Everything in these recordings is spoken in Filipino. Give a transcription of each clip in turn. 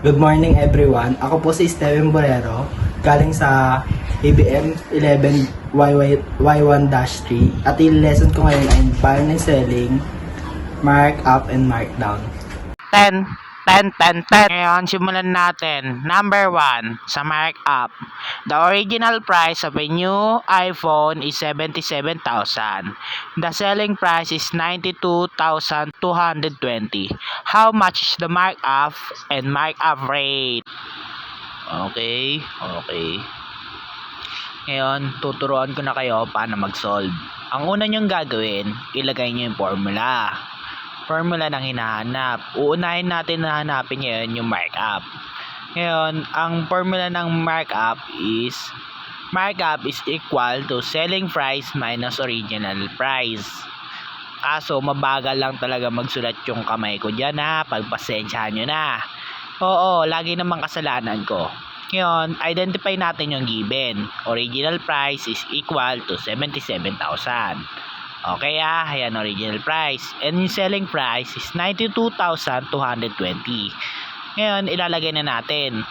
Good morning everyone. Ako po si Steven Borrero, galing sa ABM 11Y1-3 at yung lesson ko ngayon ay buying and selling, markup and markdown. 10, 10, 10, 10. Ngayon, simulan natin. Number 1, sa markup. The original price of a new iPhone is 77,000. The selling price is 92,220. How much is the markup and markup rate? Okay. Ngayon, tuturuan ko na kayo paano mag-solve. Ang una nyong gagawin, ilagay nyo yung formula ng hinahanap. Uunahin natin na hanapin ngayon yung markup. Ngayon, ang formula ng markup is equal to selling price minus original price. Kaso, mabagal lang talaga magsulat yung kamay ko dyan ha. Pagpasensyahan nyo na. Oo, lagi namang kasalanan ko. Ngayon, identify natin yung given. Original price is equal to 77,000. Okay ayan original price. And yung selling price is 92,220. Ngayon, ilalagay na natin.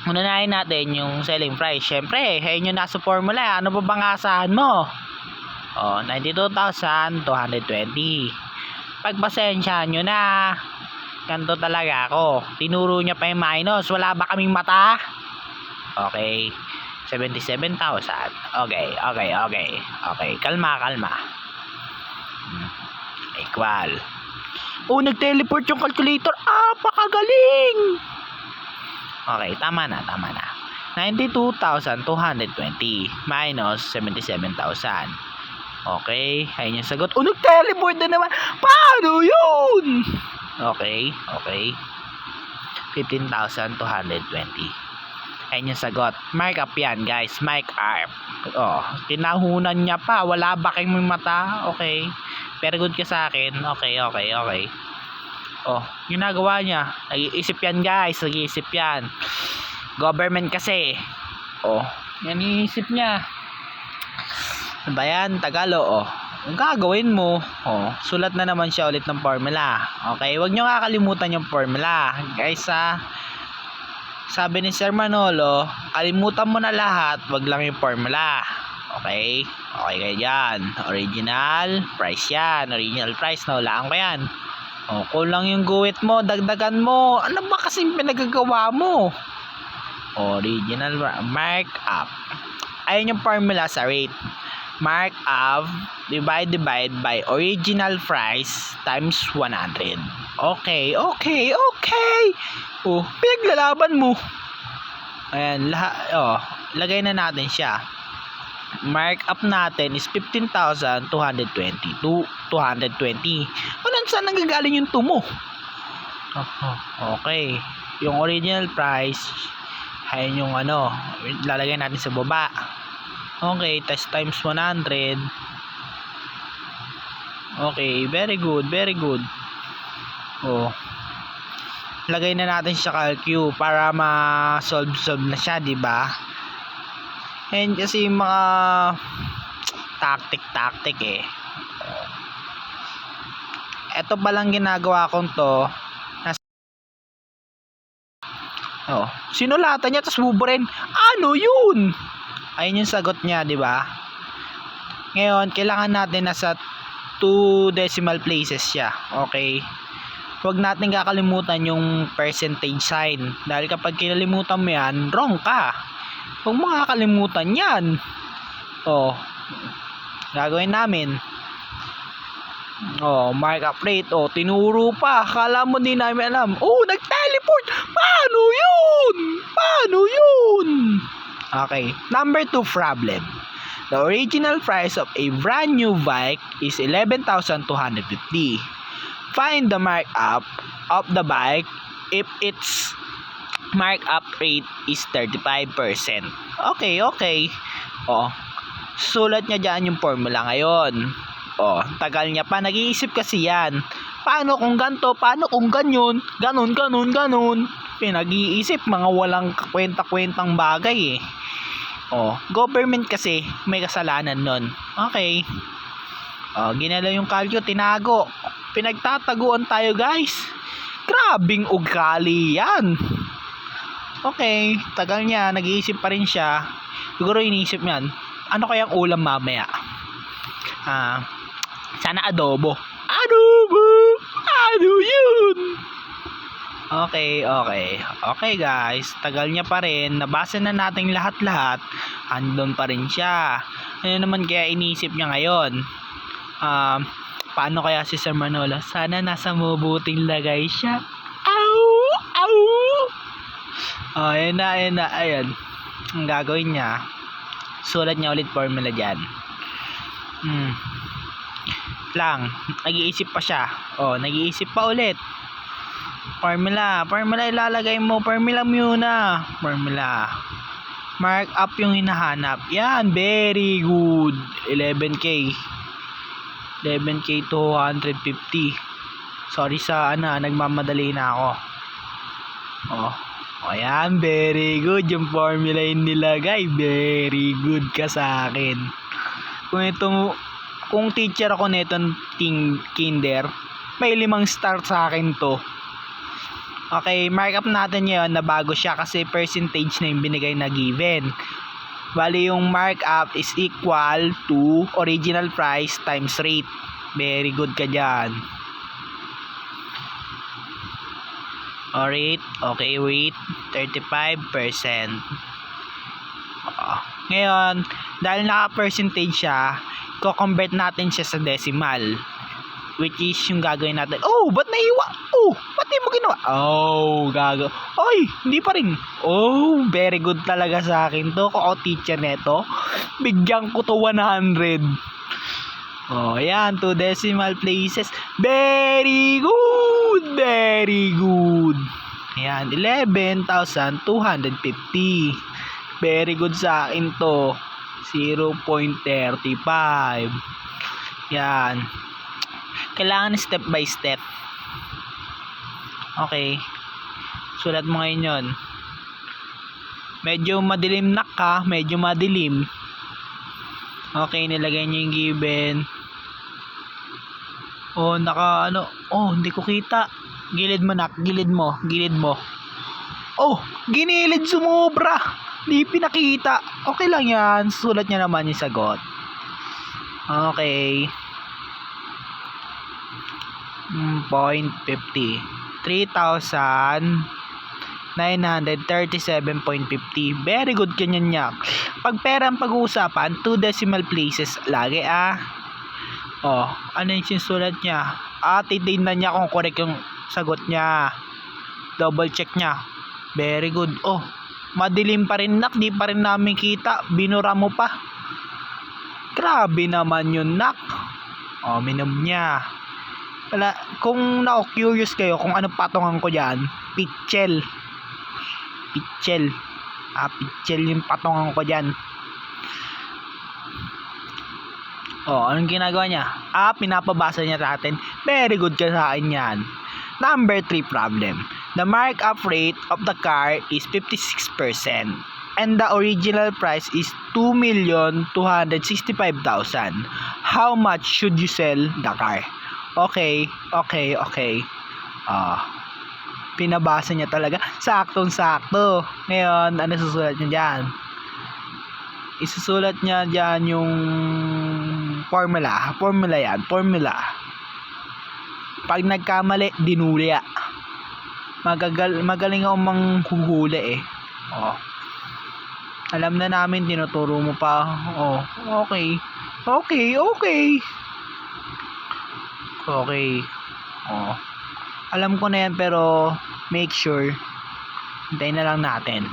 Unahin natin yung selling price. Siyempre, ayun yung nasa formula. Ano ba bang asahan mo? 92,220. Pagpasensyahan nyo na. Ganito talaga ako. Tinuro niya pa yung minus. Wala ba kaming mata? Okay. 77,000. Okay. Kalma. Equal. Nag-teleport yung calculator. Pakagaling. Okay, tama na. 92,220 minus 77,000. Okay, ayun yung sagot. Nag-teleport na naman. Paano yun? Okay. 15,220. Ayun yung sagot. Markup yan guys. Markup. Tinahunan niya pa. Wala ba kayong mata? Okay. Very good ka sa akin. Okay. Yung nagawa niya. Nag-iisip yan guys. Nag-iisip yan. Government kasi. Yan iisip niya. Ano ba yan? Tagalo. Ang gagawin mo. Sulat na naman siya ulit ng formula. Okay. Huwag niyo kakalimutan yung formula. Guys sabi ni Sir Manolo, kalimutan mo na lahat, wag lang yung formula. Okay kayo dyan. Original price yan. Original price, nahulaan ko yan. Kulang yung guhit mo, dagdagan mo. Ano ba kasing pinagagawa mo? Original markup. Ayun yung formula sa rate. Markup divide by original price times 100. Okay. Pinaglalaban mo. Ayan, lagay na natin siya. Markup natin is 15,220 to 220. Saan nanggagaling yung tumo? Okay. Yung original price, ayun yung lalagay natin sa baba. Okay, test times 100. Okay, very good. Lagay na natin siya calcu para ma-solve na siya, di ba? And kasi mga tactic Ito pa lang ginagawa kong to. Sinulatan niya tapos buburin. Ano yun? Ayun yung sagot niya, di ba? Ngayon, kailangan natin nasa 2 decimal places siya. Okay? Huwag natin kakalimutan yung percentage sign. Dahil kapag kinalimutan mo yan, wrong ka. Huwag mo kakalimutan yan. Gagawin namin. Markup rate. Tinuro pa. Akala mo di namin alam. Nag-teleport. Paano yun? Okay. Number 2 problem. The original price of a brand new bike is 11,250. Find the markup of the bike if its markup rate is 35%. Okay. Sulat niya dyan yung formula ngayon. Tagal niya pa. Nag-iisip kasi yan. Paano kung ganito? Paano kung ganyan? Ganun. Pinag-iisip. Mga walang kwenta-kwentang bagay government kasi may kasalanan nun. Okay. Ginalaw yung calcio, tinago. Pinagtataguan tayo guys. Grabing ugali yan. Okay, tagal niya, nag-iisip pa rin siya. Siguro iniisip niyan, ano kayang ulam mamaya? Sana adobo. Adobo! Ano yun? Okay. Okay guys, tagal niya pa rin. Nabasa na natin lahat-lahat. Andun pa rin siya. Ano naman kaya iniisip niya ngayon? Paano kaya si Sir Manolo? Sana nasa mabuting lagay siya. Au! Oh, ayan na. Ayan. Ang gagawin niya, sulat niya ulit formula dyan. Nag-iisip pa siya. Oh, nag-iisip pa ulit. Formula ilalagay mo. Formula muna. Formula. Mark up yung hinahanap. Yan, very good. 11K 250. Sorry sa nagmamadali na ako. Ayan, very good yung formula yung nilagay. Very good ka sa akin. Kung teacher ako netong kinder, may 5 star sa akin to. Okay, mark up natin ngayon na bago siya kasi percentage na yung binigay na given. Bali yung mark up is equal to original price times rate. Very good ka dyan. Rate, okay, rate 35%. Ngayon, dahil naka-percentage siya, ko-convert natin siya sa decimal, which is yung gagawin natin. Oh, ba't naiwa? Oh, ba't di mo ginawa? Oh, Oy, hindi pa rin. Oh, very good talaga sa akin to. Kung ako teacher neto, bigyan ko to 100. Oh, ayan, 2 decimal places. Very good. Ayan, 11,250. Very good sa akin to. 0.35. Yan. Kailangan step by step. Okay. Sulat mo ngayon yun. Medyo madilim na ka. Medyo madilim. Okay, nilagay niyo yung given. Oh, hindi ko kita. Gilid mo. Oh, ginilid sumobra. Di pinakita. Okay lang yan. Sulat niya naman yung sagot. Okay. 0.50. 3,937.50. Very good kanyan niya. Pag pera ang pag-uusapan, 2 decimal places lagi Oh, ano yung sinusulat niya? Titignan niya kung correct yung sagot niya. Double check niya. Very good. Oh, madilim pa rin nak. Di pa rin namin kita. Binura mo pa. Grabe naman yun nak. Oh, minom niya. Kung na-curious kayo kung ano patungan ko dyan, pitchel. Pitchel yung patungan ko dyan. Oh, anong ginagawa niya? Pinapabasa niya sa atin. Very good ka sa akin yan. Number 3 problem. The markup rate of the car is 56%. And the original price is 2,265,000. How much should you sell the car? Okay. Pinabasa niya talaga. Saktong-sakto. Ngayon, ano susulat niya dyan? Isusulat niya dyan yung formula. Formula. Pag nagkamali, dinulya. Magaling ako manghuhuli Oh. Alam na namin, tinuturo mo pa. Oh, okay. Oh. Alam ko na yan pero make sure hintayin na lang natin.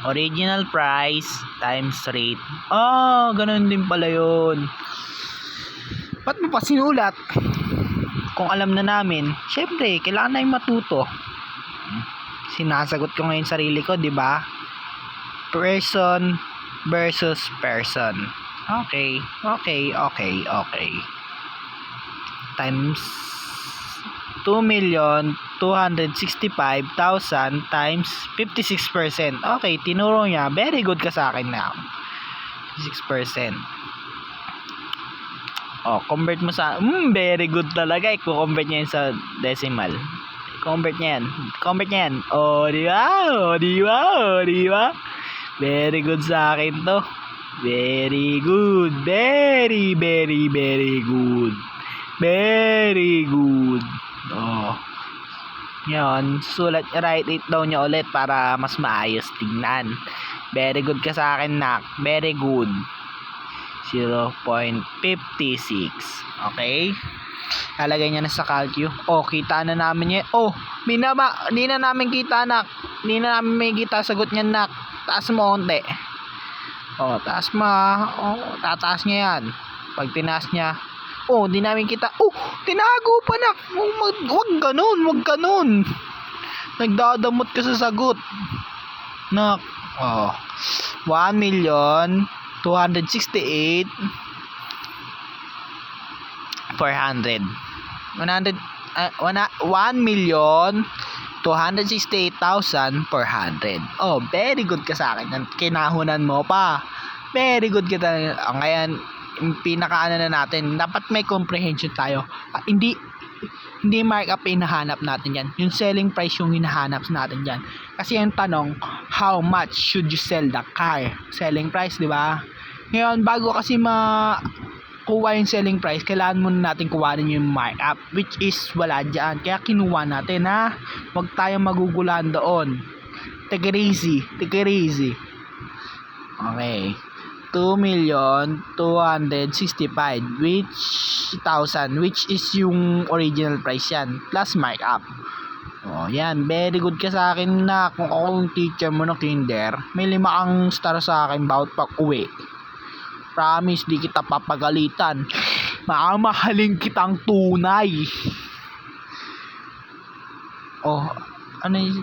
Original price times rate. Ganun din pala yun. Ba't mo pa sinulat? Kung alam na namin, syempre, kailangan na yung matuto. Sinasagot ko ngayon sarili ko, di ba? Person versus person. Okay. Times 2,265,000 times 56%. Okay, tinuro niya. Very good ka sa akin now. 56%. Oh, convert mo sa, very good talaga. I-convert niya yan sa decimal. Convert niya yan. Convert niya yan. Oh, di ba? Oh, di ba? Oh, di ba? Very good sa akin to. Very good. Very, very, very good. Very good. Oh. Yan. Sulat, write it down niya ulit para mas maayos tingnan. Very good ka sa akin, nak. Very good. 0.56. Okay? Lalagay niya na sa calcu. Oh, kita na namin yan. Oh, di na namin kita, nak. Di na namin may kita sagot niya, nak. Taas mo konti. Oh, taas mo. Oh, tataas niya yan. Pag tinaas niya, oh, di namin kita. Oh, tinago pa, nak. Oh, wag ganun. Nagdadamot ka sa sagot. Nak. Oh. 1,268,400. 1,268,400. Oh, very good ka sa akin. Kinahunan mo pa. Very good ka talaga. Ngayon, pinakaano na natin. Dapat may comprehension tayo. Hindi markup hinahanap natin yan. Yung selling price yung hinahanap natin yan. Kasi yung tanong, how much should you sell the car? Selling price, di ba? Ngayon, bago kasi kuha yung selling price, kailangan muna natin kuhanin yung markup, which is wala dyan. Kaya kinuha natin, ha? Huwag tayong magugulan doon. Take it easy. Okay. 2,265,000 which is yung original price yan plus markup. Oh, yan, very good ka sa akin, na kung ako yung teacher mo ng kinder, may 5 kang star sa akin bawat pag-uwi. Promise, di kita papagalitan. Mamahalin kitang tunay. Oh, ano yun?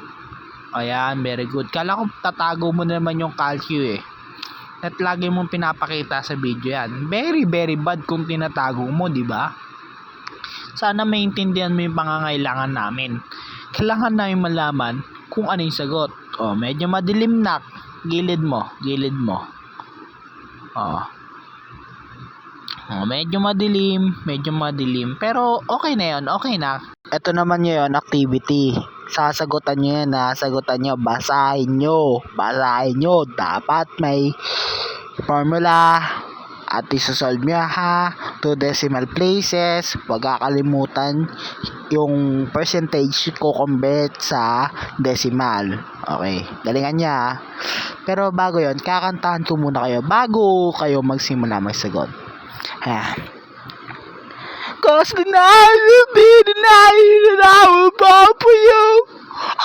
Oh, yan, very good. Kala ko tatago mo naman yung calcu eh. At lagi mong pinapakita sa video yan. Very, very bad kung tinatago mo, di ba? Sana maintindihan mo yung pangangailangan namin. Kailangan namin malaman kung ano yung sagot. Oh, medyo madilim, nak. Gilid mo. Oh. Oh, medyo madilim. Pero okay na yun, okay na. Ito naman yun, activity. Sasagutan nyo yan, sagutan nyo, basahin nyo. Dapat may formula at isosolve nyo, ha. 2 decimal places. Huwag kakalimutan yung percentage ko convert sa decimal. Okay, galingan niya, ha. Pero bago yon, kakantahan ko muna kayo bago kayo magsimula magsagot. Cause the night will be the night that I will fall for you.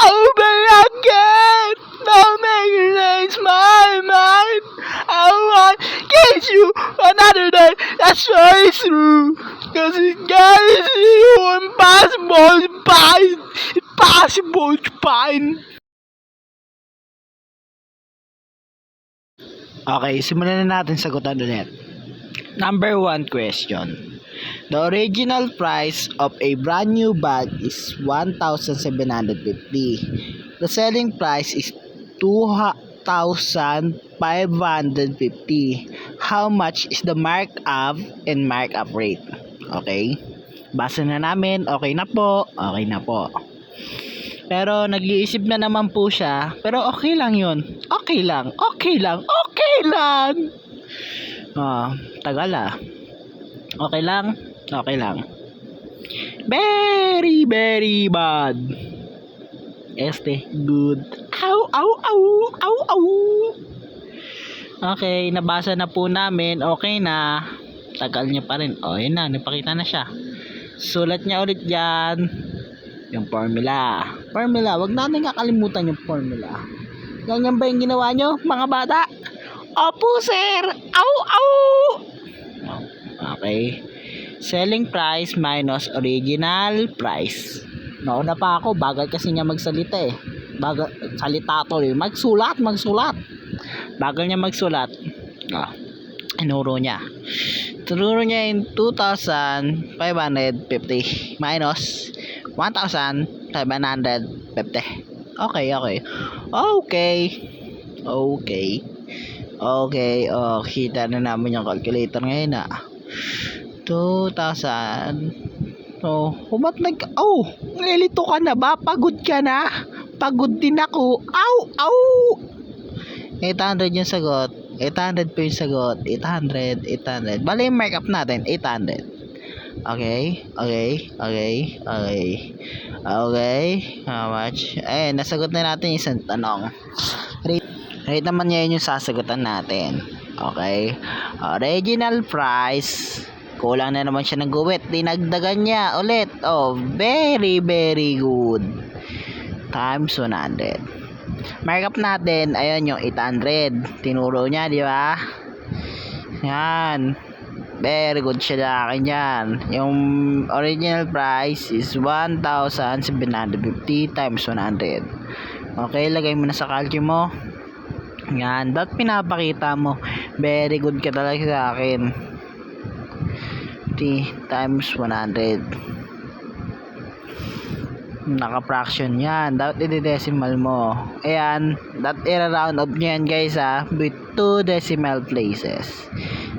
Oh, baby, I can't. Don't make me change my mind. I want to kiss you another day. That's why it's true. Cause it guys you impossible to find. Okay, simulan na natin sagutan ulit. Number 1 question. The original price of a brand new bag is 1,750. The selling price is 2,550. How much is the markup and markup rate? Okay? Basa na namin. Okay na po. Pero nag-iisip na naman po siya. Pero okay lang yun. Okay lang. Tagal ah. Okay lang. Very, very bad. Good. Ow. Okay, nabasa na po namin. Okay na. Tagal niya pa rin. Oh, yun na. Napakita na siya. Sulat niya ulit dyan. Yung formula. Wag natin kakalimutan yung formula. Ganyan ba yung ginawa nyo, mga bata? Opo, sir. Okay. Selling price minus original price. Nauna pa ako, bagal kasi niya magsalita eh. Salita to eh. Magsulat. Bagal niya magsulat. Tinuro niya yung 2,550 minus 1,550. Okay. Oh, kita na namin yung calculator ngayon, 2,000. Oh, ba't nililito ka na ba? Pagod ka na? Pagod din ako. Ow! Ow! 800 yung sagot. 800 po yung sagot. 800. Bali yung markup natin, 800. Okay. How much? Nasagot na natin yung isang tanong. Rate naman niya yung sasagutan natin. Okay. Original price. Kulang na naman siya ng guwit. Dinagdagan niya ulit. Oh, very good. Times 100. Markup natin, ayun yung 800. Tinuro niya, di ba? Yan. Very good siya sa akin yan. Yung original price is 1,750 times 100. Okay, lagay mo na sa calculus mo. Yan, dapat pinapakita mo. Very good ka talaga sa akin. Times 100. Naka-fraction yan. Dapat i-decimal mo. Ayan. Dapat i-round up nyo yan guys with 2 decimal places.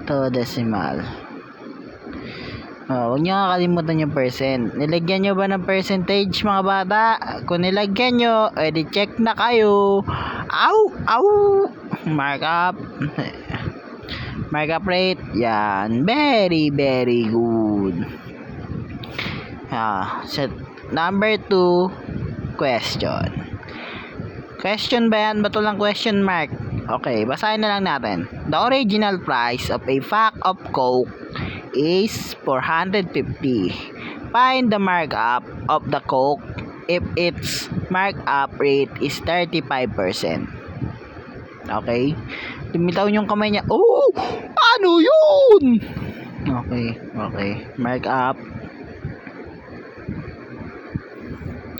2 decimal. Huwag nyo kakalimutan yung percent. Nilagyan nyo ba ng percentage mga bata? Kung nilagyan nyo, edi check na kayo. Ow! Markup. Markup rate. Yan. Very good. Set. Number 2, question. Question ba yan? Bato lang question mark. Okay, basahin na lang natin. The original price of a pack of Coke is 450. Find the markup of the Coke if its markup rate is 35%. Okay? Tumitaw yung kamay niya. Oh! Ano yun? Okay. Markup.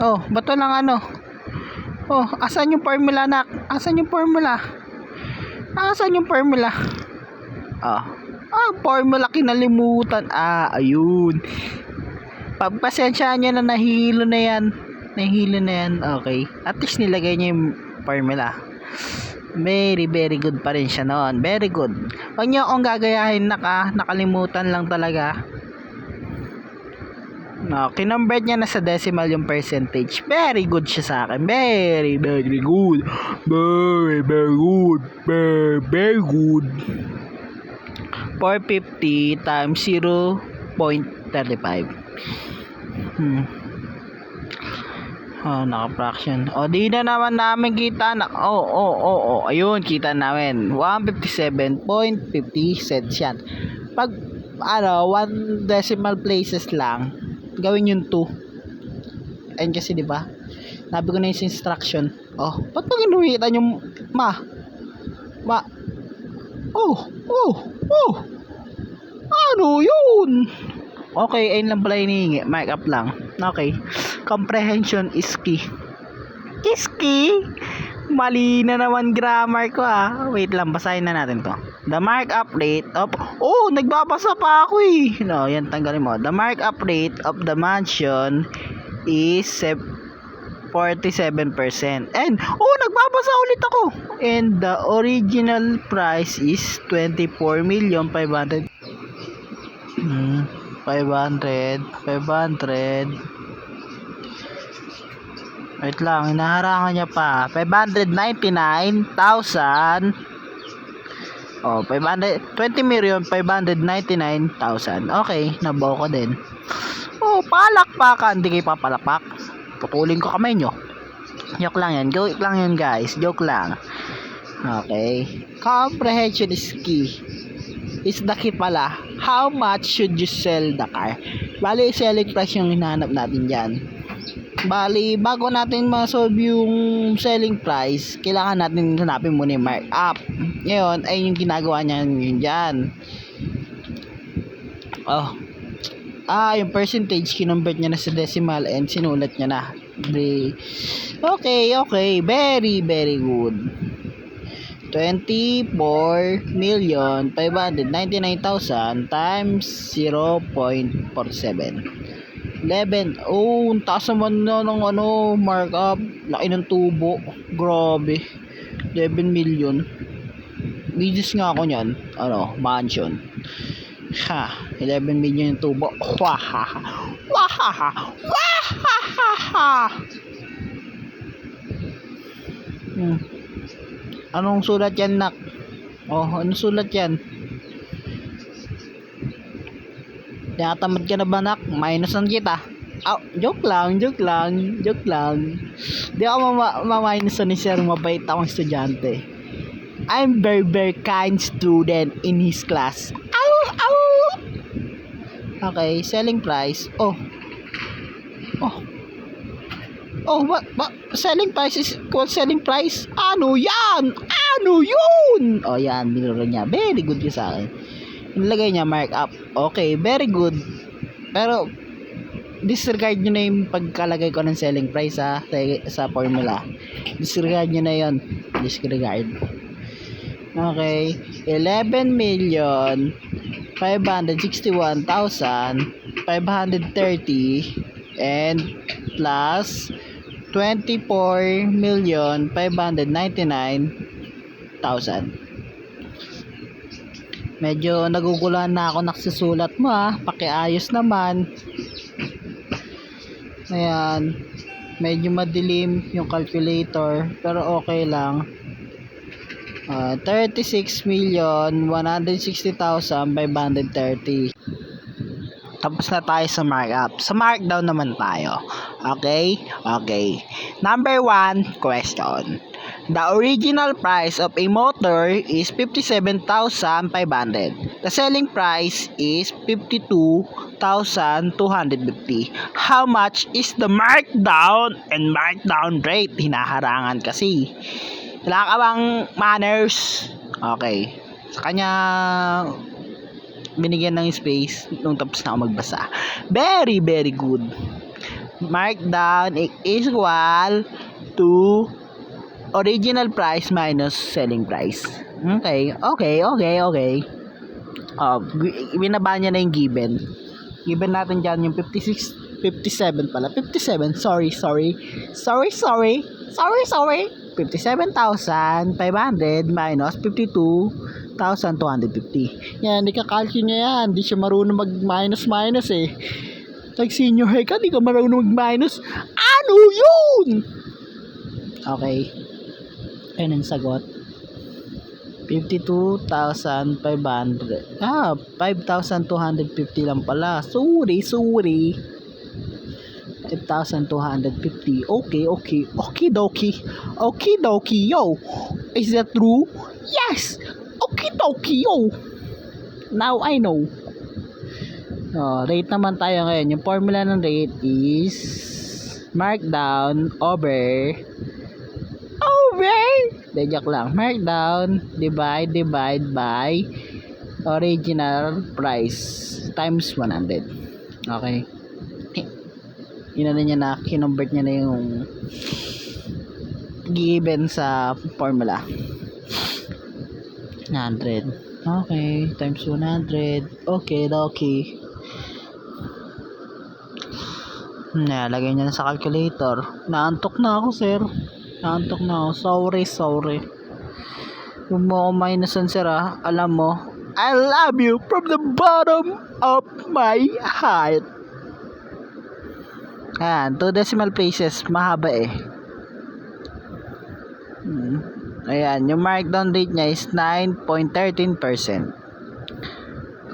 Oh, bato lang ano? Oh, asan yung formula, nak? Asan yung formula? Formula kinalimutan. Ayun. Pagpasensyaan nyo na nahilo na yan. Okay. At least nilagay niya yung formula. Very good pa rin siya noon. Very good. Huwag nyo akong gagayahin, nakalimutan lang talaga. Kinonvert niya na sa decimal yung percentage. Very good siya sa akin. Very good. Very good. 450 times 0.35. Naka-fraction. Di na naman namin kita. Ayun, kita namin. 157.50 cents yan. Pag, 1 decimal places lang, gawin yung 2. Ayun kasi, di ba? Nabi ko na yung instruction. Ba't pag inuwitan yung ano yun? Okay, ayun lang pala hinihingi. Markup lang. Okay. Comprehension is key. Mali na naman grammar ko Wait lang, basahin na natin to. The markup rate of... nagbabasa pa ako yan, tanggalin mo. The markup rate of the mansion is 47%. And, nagbabasa ulit ako. And the original price is 24,500,000. 500. Wait lang, hinaharangan niya pa. 599,000. 20,599,000. Okay, nabaw ko din. Palakpakan. Hindi kayo papalakpak. Putulin ko kamay nyo. Joke lang yan guys. Joke lang. Okay. Comprehension is key. Is the key pala. How much should you sell the car? Bali, selling price yung hinahanap natin dyan. Bali, bago natin ma-solve yung selling price, kailangan natin hanapin muna yung markup. Ngayon, ay yung ginagawa niya yun dyan. Yung percentage, kinonvert niya na sa decimal and sinulat niya na. Okay. Very good. 24,599,000 times 0.47. 11. Ang taas naman na ng markup. Laki ng tubo. Grabe. 11 million. Business nga ako niyan. Mansion. Ha, 11 million yung tubo. Wahaha. Wahaha. Wahaha. Anong sulat yan, nak? Oh, anong sulat yan? Tinatamad ka na ba, nak? Minusan kita. Oh, joke lang. Di ako maminusan ni sir. Mabait akong estudyante. I'm very kind student in his class. Okay, selling price. Oh, what? Selling price is equal selling price? Ano yan? Ano yun? Oh, yan. Binuro niya. Very good yun sa akin. Nilagay niya markup. Okay, very good. Pero, disregard nyo na yung pagkalagay ko ng selling price sa formula. Disregard nyo na yun. Disregard. Okay. 11,561,530 and plus 24,599,000. Medyo naguguluhan na ako nakasusulat mo pakiayos naman. Ayan. Medyo madilim yung calculator pero okay lang. 36,160,530. Tapos na tayo sa markup. Sa markdown naman tayo. Okay? Okay. Number 1 question. The original price of a motor is 57,500. The selling price is 52,250. How much is the markdown and markdown rate? Hinaharangan kasi. Wala ka bang manners? Okay. Sa kanya binigyan ng space nung tapos na ako magbasa. Very good. Markdown is equal to original price minus selling price. Okay. Binaba niya na yung given. Given natin dyan yung 57 pala. 57, sorry. 57,500 minus 52,250. Yan, hindi ka-calculate niya yan. Hindi siya marunong mag-minus eh. Like senior high ka, hindi ka marunong mag-minus. Ano yun? Okay. Ayun ang sagot. 52,500. 5,250 lang pala. Sorry. 5,250. Okay. Okidoki, yo. Is that true? Yes. Okidoki, yo. Now I know. Rate naman tayo ngayon. Yung formula ng rate is markdown over joke lang. Markdown divide by original price times 100. Okay. Niya na kinonvert niya na yung given sa formula. 100. Okay, times 100. Okay. Lagay niya na sa calculator. Naantok na ako, sir. Sorry. Kung mo ako minusan, sir, alam mo, I love you from the bottom of my heart. Ayan, 2 decimal places, mahaba eh. Ayan, yung markdown rate niya is 9.13%.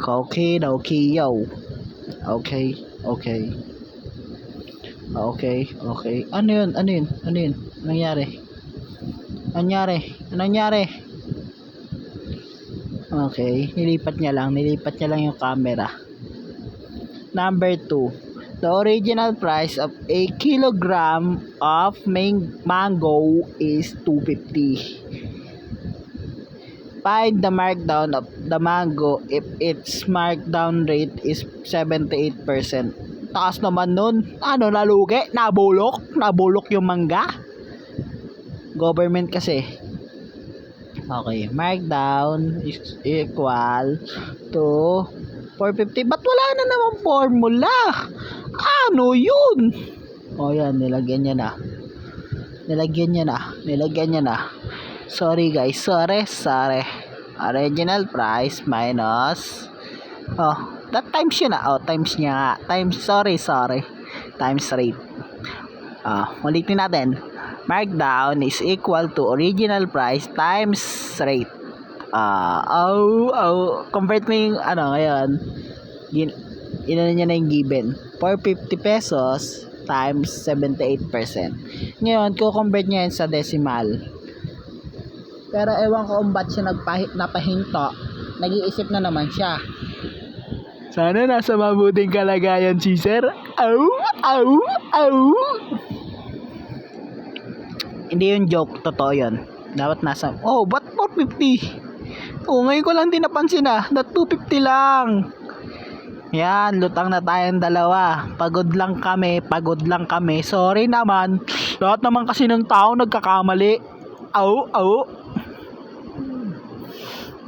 Okay, yo. Okay. Ano yun? Nangyari? Okay, nilipat niya lang yung camera. Number 2. The original price of a kilogram of mango is 250. Find the markdown of the mango if its markdown rate is 78%. Taas naman nun. Ano, nalugi? Nabulok yung mangga? Government kasi. Okay, markdown is equal to 450. Ba't wala na naman formula? Ano yun? O yan, nilagyan niya na. Sorry guys, sorry. Original price minus Oh, that times yun ah. Oh, times niya nga. Times, sorry. Times rate. Ulitin natin. Markdown is equal to original price times rate. Convert mo yung ano ngayon. Inano niya na yung given. 450 pesos times 78%. Ngayon, ko-convert niya yan sa decimal. Pero ewan ko kung ba't siya napahinto. Nag-iisip na naman siya. Sana nasa mabuting kalagayan si sir. Hindi yung joke, totoo yun. Dapat nasa, ba't 450? Ngayon ko lang din napansin that 250 lang. Yan, lutang na tayong dalawa. Pagod lang kami. Sorry naman. Lahat naman kasi ng tao nagkakamali.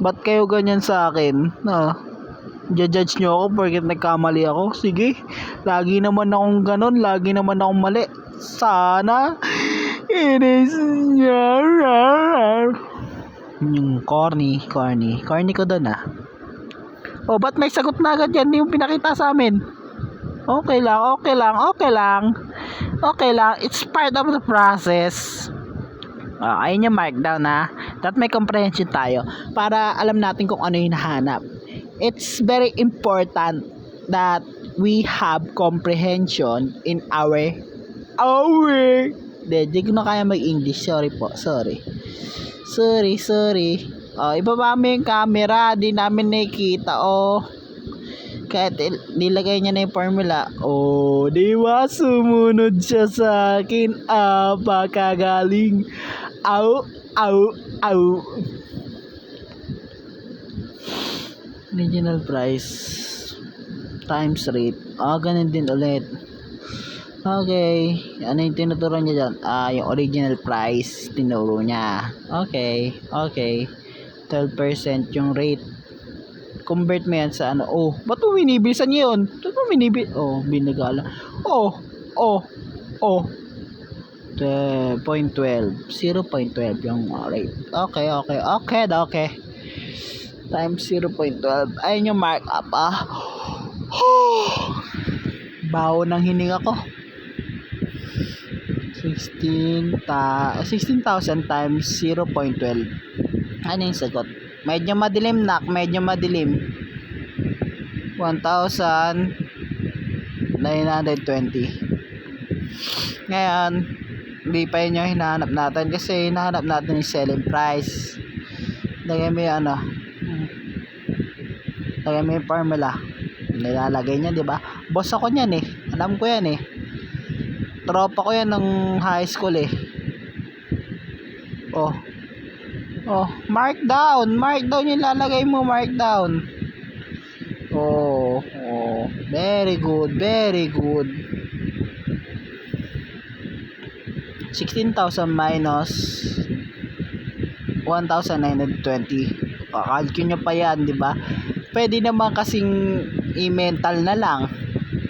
Ba't kayo ganyan sa akin? Judge nyo ako porque nagkamali ako. Sige, lagi naman akong ganon. Lagi naman akong mali. Sana it is yung corny ko doon ba't may sagot na agad yan yung pinakita sa amin? Okay lang, it's part of the process. Ayun yung markdown that may comprehension tayo para alam natin kung ano yung hinahanap. It's very important that we have comprehension in our di ko na kaya mag-English. Sorry. Ibaba mo yung camera. Di namin nakikita. Kahit nilagay niya na yung formula. Di ba? Sumunod siya sa akin. Pakagaling. Original price times rate. Ganun din ulit. Okay. Ano yung tinuturo niya dyan? Yung original price, tinuro niya. Okay. 12% yung rate. Convert mo yan sa ano. Ba't mo binibilisan niya yun? Ba't mo binagala. 0.12 yung rate. Okay. Times 0.12. Ayun yung markup baho ng hininga ko. 16,000 times 0.12. Ano yung sagot? Medyo madilim 1,920. Ngayon, hindi pa yun yung hinahanap natin kasi hinahanap natin yung selling price. Lagay mo yung formula. Nilalagay niya, di ba? Boss ako niyan alam ko yan tropa ko yan ng high school markdown yung lalagay mo, markdown. Very good 16,000 minus 1,920. Kalkyo nyo pa yan, di ba? Pwede naman kasing i-mental na lang.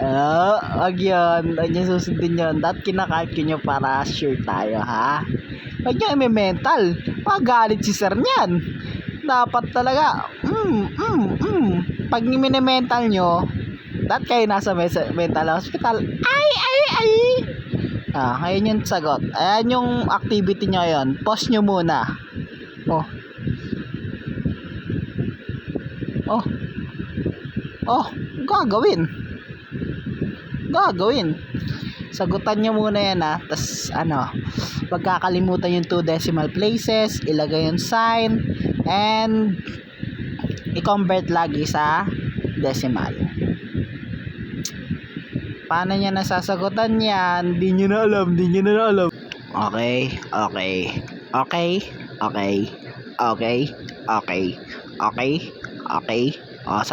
Wag yun susundin yun. That kinakalkyo nyo para sure tayo, ha? Wag nyo i-mental. Magalit si sir niyan. Dapat talaga pag mini-mental nyo, that kayo nasa mental hospital. Ngayon yung sagot. Ayan yung activity nyo yun. Pause nyo muna. Gagawin. Sagutan nyo muna yan tas pagkakalimutan yung 2 decimal places, ilagay yung sign, and i-convert lagi sa decimal. Paano niya nasasagutan yan? Di nyo na alam. Okay.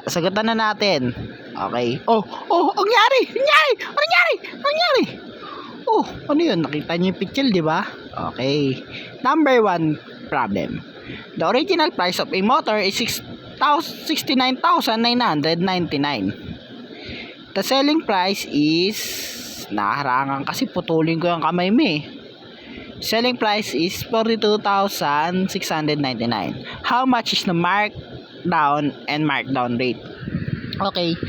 Sagutan na natin. Okay. Ang nangyari? Ano yun? Nakita niyo yung picture, di ba? Okay. Number 1 problem. The original price of a motor is 69,999. The selling price is naharangan kasi putulin ko yung kamay mo Selling price is 42,699. How much is the markdown and markdown rate? Okay.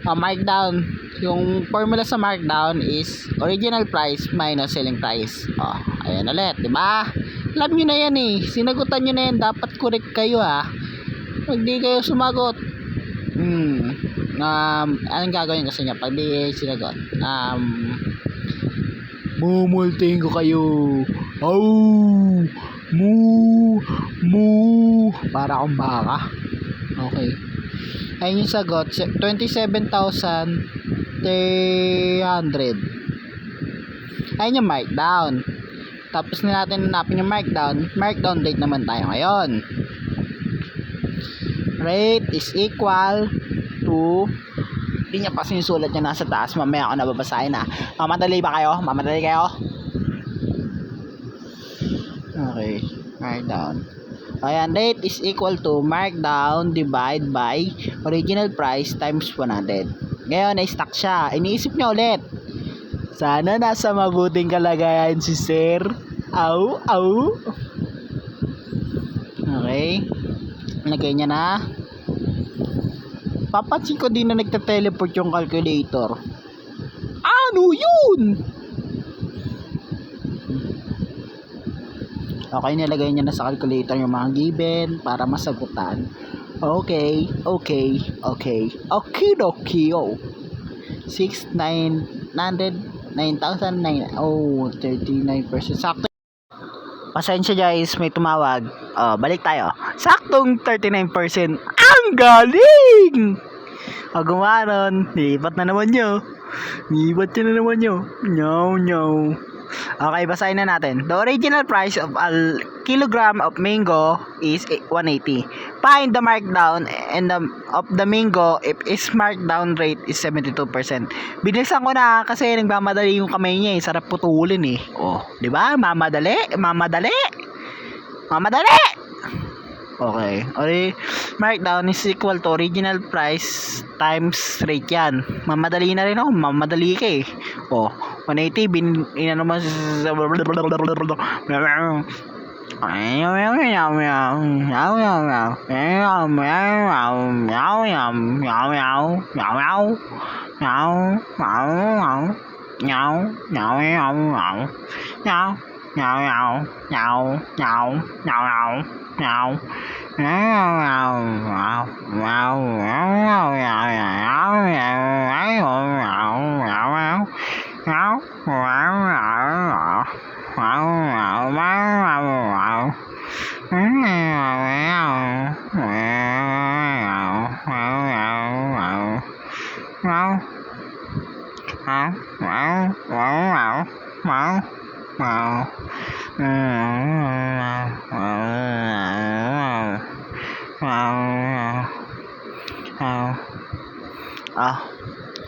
Markdown. Yung formula sa markdown is original price minus selling price. Ayan ulit, di ba? Alam nyo na yan eh. Sinagutan nyo na yan. Dapat correct kayo ha. Pag di kayo sumagot, anong gagawin kasi niya pag di sinagot? Mumulting ko kayo. Oh! Para akong baka. Okay. Ayun yung sagot, 27,300. Ayun yung markdown. Tapos na natin hanapin yung markdown. Markdown rate naman tayo ngayon. Rate is equal to, hindi niya pa sinusulat niya nasa taas. Mamaya ako nababasahin na. Mamadali ba kayo? Mamadali kayo? Okay. Markdown. Ayan, rate is equal to markdown divide by original price times 100. Ngayon, na-stack siya. Iniisip niya ulit. Sana nasa mabuting kalagayan si Sir. Au. Okay. Lagay niya na. Papansin ko din na nagte-teleport yung calculator. Ano yun? Okay, nilagay niya na sa calculator yung mga given para masagutan. Okay. Okidokio. 9,009. Oh, 39%. Sakto. Pasensya guys, may tumawag. Balik tayo. Saktong 39%. Ang galing! Gumanon. Lipat na naman nyo. Nyaw. Okay, basahin na natin. The original price of a kilogram of mango is 180. Find the markdown of the mango if its markdown rate is 72%. Binigsan ko na kasi nagmamadali yung kamay niya eh. Sarap putulin eh. Di ba? Mamadali. Okay. Markdown is equal to original price times rate yan. Mamadali na rin ako. Mamadali ka eh. 180 inano mo sa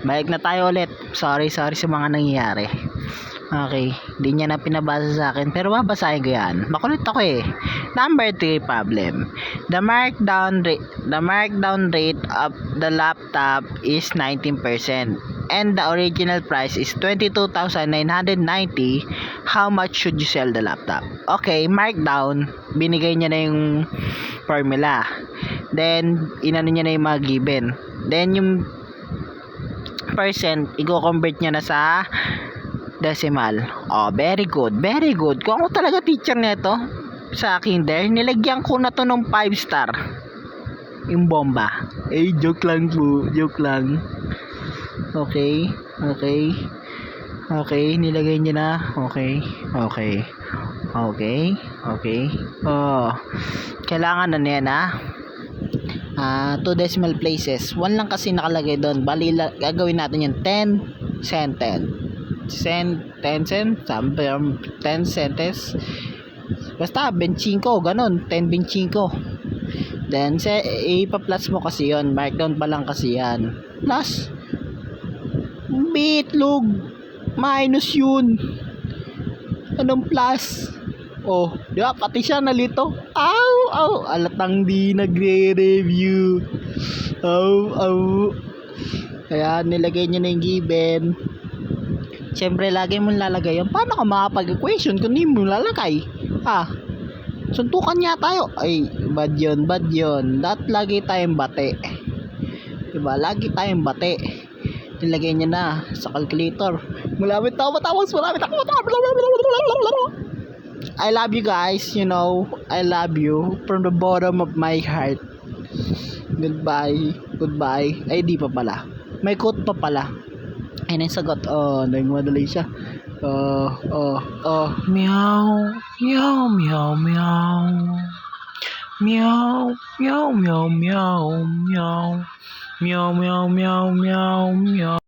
balik na tayo ulit. Sorry sa mga nangyayari. Okay, di niya na pinabasa sa akin pero babasahin ko yan. Makulit ako eh. Number 3 problem. The markdown rate of the laptop is 19% and the original price is 22,990. How much should you sell the laptop? Okay, markdown, binigay niya na yung formula. Then inano niya na yung mga given. Then yung percent, i-convert niya na sa decimal. Very good. Kung ako talaga teacher nito sa kinder, nilagyan ko na to ng 5 star. Yung bomba. Joke lang po. Okay, nilagay niya na. Okay. Kailangan na niya na 2 decimal places. 1 lang kasi nakalagay doon. Bali, gagawin natin yung 10 cents. Basta 25, ganun. 10.25. Then, ipa-plus mo kasi yon. Markdown pa lang kasi yan. Plus, bitlog. Minus yun. Anong plus? Di ba? Pati siya nalito. Alatang di nagre-review. Kaya nilagay niya na yung given. Siyempre, lagi mong lalagay yan. Paano ka makapag-equation kung hindi mo lalagay? Suntukan niya tayo. Bad yun. Lagi tayong bate. Diba? Lagi tayong bate. Nilagay niya na sa calculator. Malapit na ako matapos. I love you guys. You know, I love you from the bottom of my heart. Goodbye. Goodbye. Ay, di pa pala. May quote pa pala. Ay, nasagot. Oh, nagmadali siya. Meow. Meow, meow, meow. Meow, meow, meow, meow, meow. Meow, meow, meow, meow, meow.